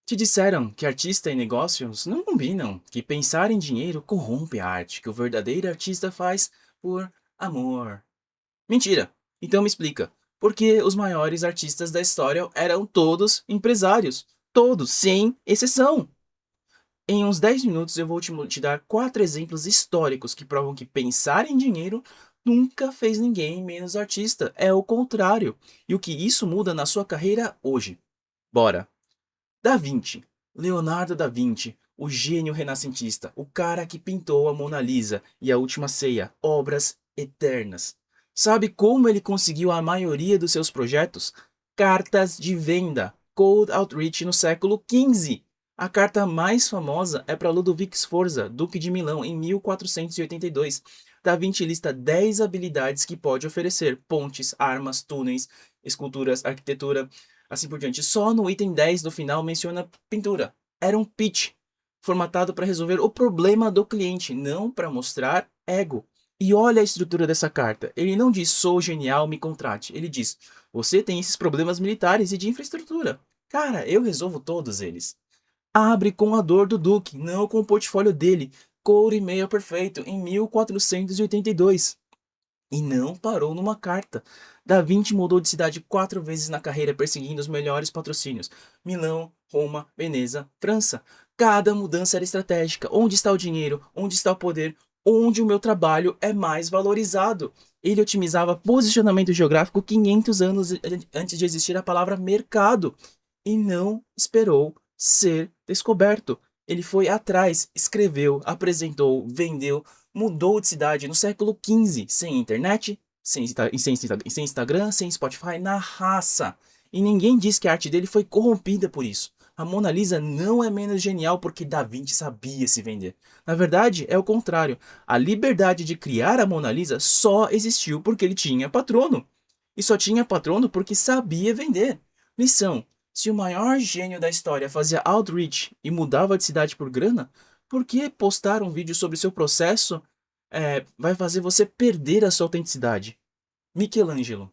Te disseram que artista e negócios não combinam, que pensar em dinheiro corrompe a arte, que o verdadeiro artista faz por amor. Mentira! Então me explica, por que os maiores artistas da história eram todos empresários? Todos, sem exceção! Em uns 10 minutos eu vou te dar 4 exemplos históricos que provam que pensar em dinheiro nunca fez ninguém menos artista, é o contrário. E o que isso muda na sua carreira hoje. Bora! Da Vinci. Leonardo da Vinci, o gênio renascentista, o cara que pintou a Mona Lisa e a Última Ceia, obras eternas. Sabe como ele conseguiu a maioria dos seus projetos? Cartas de venda, cold outreach no século XV. A carta mais famosa é para Ludovico Sforza, Duque de Milão, em 1482. Da Vinci lista 10 habilidades que pode oferecer: pontes, armas, túneis, esculturas, arquitetura, assim por diante. Só no item 10 do final menciona pintura. Era um pitch, formatado para resolver o problema do cliente, não para mostrar ego. E olha a estrutura dessa carta. Ele não diz sou genial, me contrate. Ele diz você tem esses problemas militares e de infraestrutura. Cara, eu resolvo todos eles. Abre com a dor do Duque, não com o portfólio dele. Couro e meio perfeito, em 1482. E não parou numa carta. Da Vinci mudou de cidade 4 vezes na carreira, perseguindo os melhores patrocínios: Milão, Roma, Veneza, França. Cada mudança era estratégica. Onde está o dinheiro? Onde está o poder? Onde o meu trabalho é mais valorizado? Ele otimizava posicionamento geográfico 500 anos antes de existir a palavra mercado. E não esperou ser descoberto. Ele foi atrás, escreveu, apresentou, vendeu, mudou de cidade no século XV, sem internet, sem Instagram, sem Spotify, na raça. E ninguém diz que a arte dele foi corrompida por isso. A Mona Lisa não é menos genial porque Da Vinci sabia se vender. Na verdade, é o contrário. A liberdade de criar a Mona Lisa só existiu porque ele tinha patrono. E só tinha patrono porque sabia vender. Lição: se o maior gênio da história fazia outreach e mudava de cidade por grana, por que postar um vídeo sobre seu processo vai fazer você perder a sua autenticidade? Michelangelo,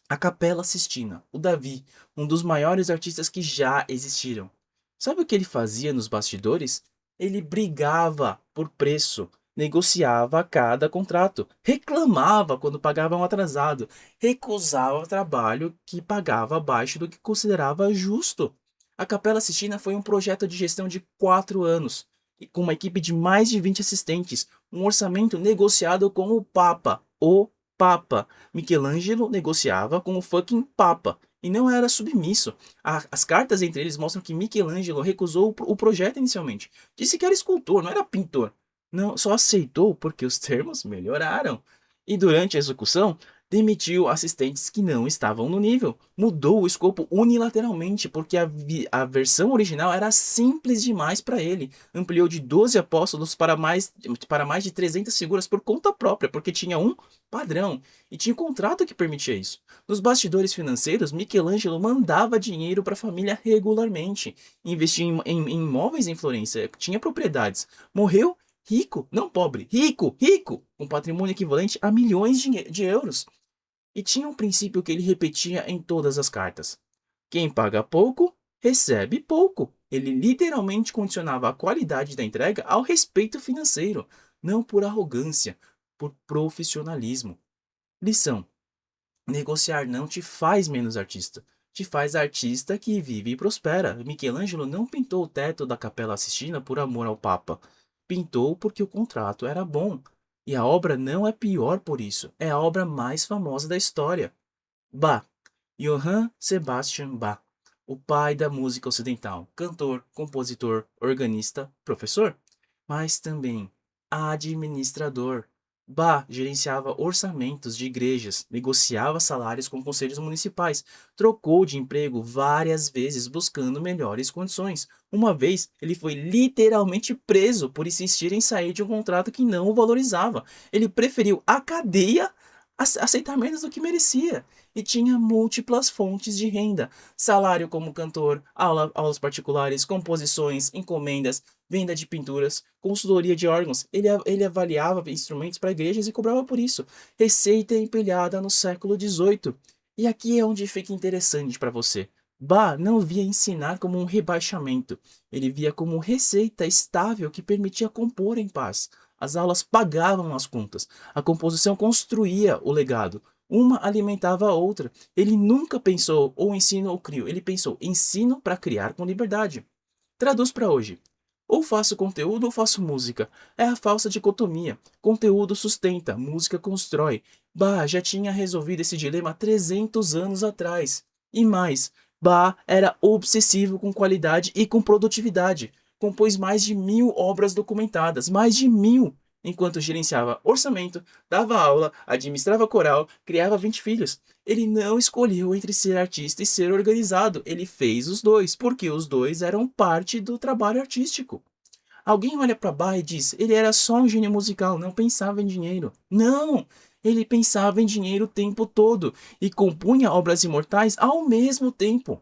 a Capela Sistina, o Davi, um dos maiores artistas que já existiram. Sabe o que ele fazia nos bastidores? Ele brigava por preço, negociava cada contrato, reclamava quando pagavam atrasado, recusava trabalho que pagava abaixo do que considerava justo. A Capela Sistina foi um projeto de gestão de 4 anos, e com uma equipe de mais de 20 assistentes, um orçamento negociado com o Papa. O Papa. Michelangelo negociava com o fucking Papa e não era submisso. As cartas entre eles mostram que Michelangelo recusou o projeto inicialmente. Disse que era escultor, não era pintor. Não, só aceitou porque os termos melhoraram. E durante a execução, demitiu assistentes que não estavam no nível. Mudou o escopo unilateralmente porque a versão original era simples demais para ele. Ampliou de 12 apóstolos para mais de 300 figuras por conta própria, porque tinha um padrão e tinha um contrato que permitia isso. Nos bastidores financeiros, Michelangelo mandava dinheiro para a família regularmente, investia em imóveis em Florença, tinha propriedades. Morreu rico, não pobre, rico, rico, com patrimônio equivalente a milhões de euros. E tinha um princípio que ele repetia em todas as cartas: quem paga pouco, recebe pouco. Ele literalmente condicionava a qualidade da entrega ao respeito financeiro, não por arrogância, por profissionalismo. Lição: negociar não te faz menos artista, te faz artista que vive e prospera. Michelangelo não pintou o teto da Capela Sistina por amor ao Papa. Pintou porque o contrato era bom. E a obra não é pior por isso, é a obra mais famosa da história. Bach, Johann Sebastian Bach, o pai da música ocidental, cantor, compositor, organista, professor, mas também administrador. Bach gerenciava orçamentos de igrejas, negociava salários com conselhos municipais, trocou de emprego várias vezes buscando melhores condições. Uma vez, ele foi literalmente preso por insistir em sair de um contrato que não o valorizava. Ele preferiu a cadeia a aceitar menos do que merecia e tinha múltiplas fontes de renda: salário como cantor, aulas particulares, composições, encomendas, venda de pinturas, consultoria de órgãos. Ele avaliava instrumentos para igrejas e cobrava por isso. Receita empilhada no século XVIII. E aqui é onde fica interessante para você. Bach não via ensinar como um rebaixamento, ele via como receita estável que permitia compor em paz. As aulas pagavam as contas, a composição construía o legado, uma alimentava a outra. Ele nunca pensou ou ensino ou crio, ele pensou ensino para criar com liberdade. Traduz para hoje. Ou faço conteúdo ou faço música. É a falsa dicotomia. Conteúdo sustenta, música constrói. Bach já tinha resolvido esse dilema há 300 anos atrás. E mais, Bach era obsessivo com qualidade e com produtividade. Compôs mais de 1000 obras documentadas, mais de 1000, enquanto gerenciava orçamento, dava aula, administrava coral, criava 20 filhos. Ele não escolheu entre ser artista e ser organizado, ele fez os dois, porque os dois eram parte do trabalho artístico. Alguém olha para Bach e diz, ele era só um gênio musical, não pensava em dinheiro. Não! Ele pensava em dinheiro o tempo todo e compunha obras imortais ao mesmo tempo.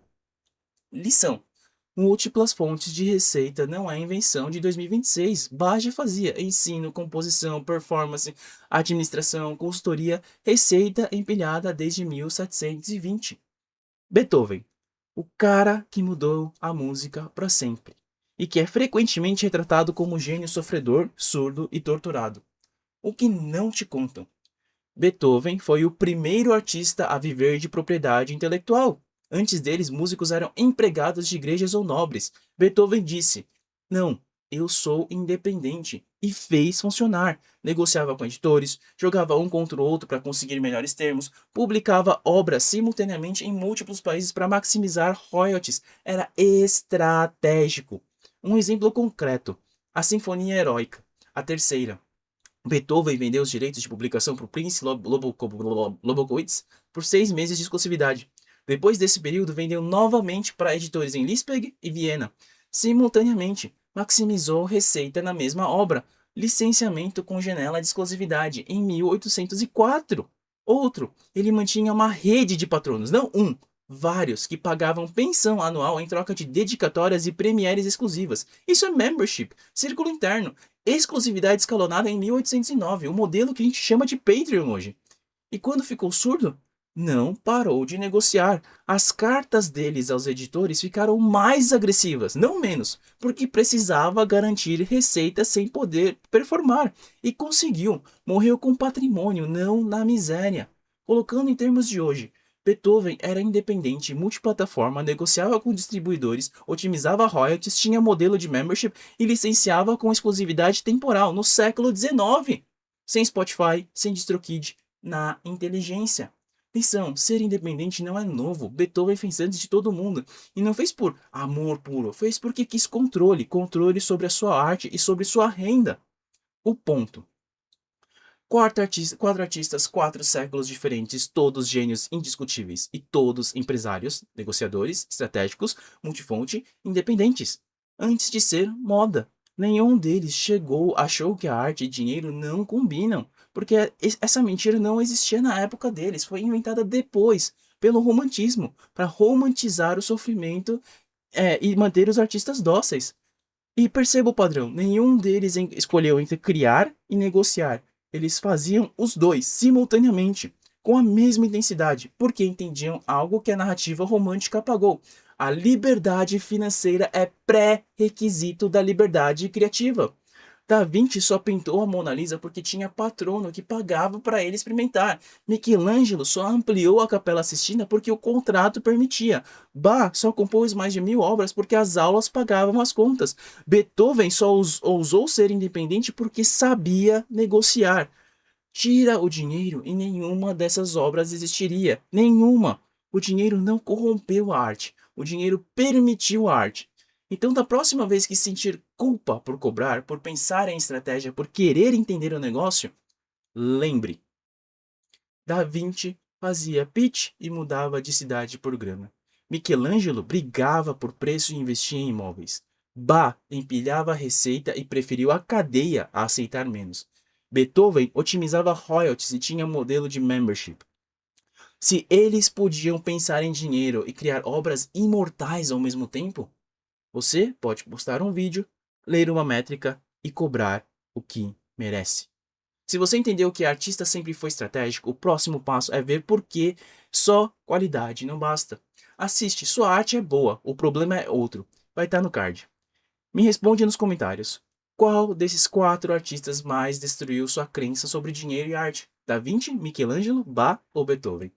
Lição: múltiplas fontes de receita não é invenção de 2026. Bach já fazia ensino, composição, performance, administração, consultoria, receita empilhada desde 1720. Beethoven, o cara que mudou a música para sempre, e que é frequentemente retratado como gênio sofredor, surdo e torturado. O que não te contam? Beethoven foi o primeiro artista a viver de propriedade intelectual. Antes deles, músicos eram empregados de igrejas ou nobres. Beethoven disse: Não, eu sou independente. E fez funcionar. Negociava com editores, jogava um contra o outro para conseguir melhores termos, publicava obras simultaneamente em múltiplos países para maximizar royalties. Era estratégico. Um exemplo concreto: a Sinfonia Heróica, a terceira. Beethoven vendeu os direitos de publicação para o Prince Lobkowitz por 6 meses de exclusividade. Depois desse período, vendeu novamente para editores em Leipzig e Viena. Simultaneamente, maximizou receita na mesma obra, licenciamento com janela de exclusividade em 1804. Outro, ele mantinha uma rede de patronos, não um, vários, que pagavam pensão anual em troca de dedicatórias e premieres exclusivas. Isso é membership, círculo interno. Exclusividade escalonada em 1809, o modelo que a gente chama de Patreon hoje. E quando ficou surdo, não parou de negociar. As cartas deles aos editores ficaram mais agressivas, não menos, porque precisava garantir receita sem poder performar. E conseguiu. Morreu com patrimônio, não na miséria. Colocando em termos de hoje, Beethoven era independente, multiplataforma, negociava com distribuidores, otimizava royalties, tinha modelo de membership e licenciava com exclusividade temporal no século XIX. Sem Spotify, sem DistroKid, na inteligência. Lição: ser independente não é novo. Beethoven fez antes de todo mundo. E não fez por amor puro, fez porque quis controle, controle sobre a sua arte e sobre sua renda. O ponto: quatro artistas, 4 séculos diferentes, todos gênios indiscutíveis e todos empresários, negociadores, estratégicos, multifonte, independentes. Antes de ser moda, nenhum deles achou que a arte e dinheiro não combinam, porque essa mentira não existia na época deles, foi inventada depois, pelo romantismo, para romantizar o sofrimento e manter os artistas dóceis. E perceba o padrão, nenhum deles escolheu entre criar e negociar. Eles faziam os dois simultaneamente, com a mesma intensidade, porque entendiam algo que a narrativa romântica apagou. A liberdade financeira é pré-requisito da liberdade criativa. Da Vinci só pintou a Mona Lisa porque tinha patrono que pagava para ele experimentar. Michelangelo só ampliou a Capela Sistina porque o contrato permitia. Bach só compôs mais de 1000 obras porque as aulas pagavam as contas. Beethoven só ousou ser independente porque sabia negociar. Tira o dinheiro e nenhuma dessas obras existiria. Nenhuma. O dinheiro não corrompeu a arte. O dinheiro permitiu a arte. Então, da próxima vez que sentir culpa por cobrar, por pensar em estratégia, por querer entender o negócio, lembre: Da Vinci fazia pitch e mudava de cidade por grana. Michelangelo brigava por preço e investia em imóveis. Bach empilhava a receita e preferiu a cadeia a aceitar menos. Beethoven otimizava royalties e tinha modelo de membership. Se eles podiam pensar em dinheiro e criar obras imortais ao mesmo tempo, você pode postar um vídeo, ler uma métrica e cobrar o que merece. Se você entendeu que artista sempre foi estratégico, o próximo passo é ver por que só qualidade não basta. Assiste, sua arte é boa, o problema é outro. Vai estar no card. Me responde nos comentários. Qual desses 4 artistas mais destruiu sua crença sobre dinheiro e arte? Da Vinci, Michelangelo, Bach ou Beethoven?